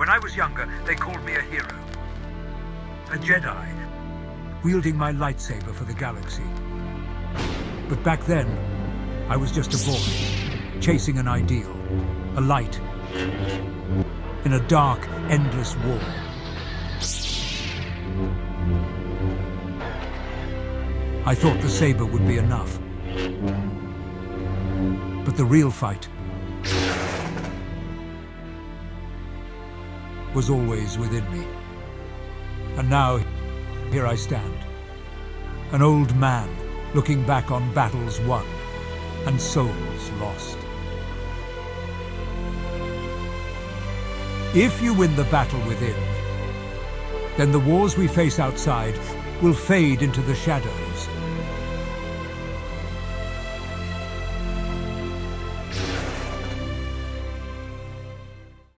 When I was younger, they called me a hero. A Jedi, wielding my lightsaber for the galaxy. But back then, I was just a boy, chasing an ideal, a light, in a dark, endless war. I thought the saber would be enough. But the real fight was always within me. And now, here I stand, an old man looking back on battles won and souls lost. If you win the battle within, then the wars we face outside will fade into the shadows,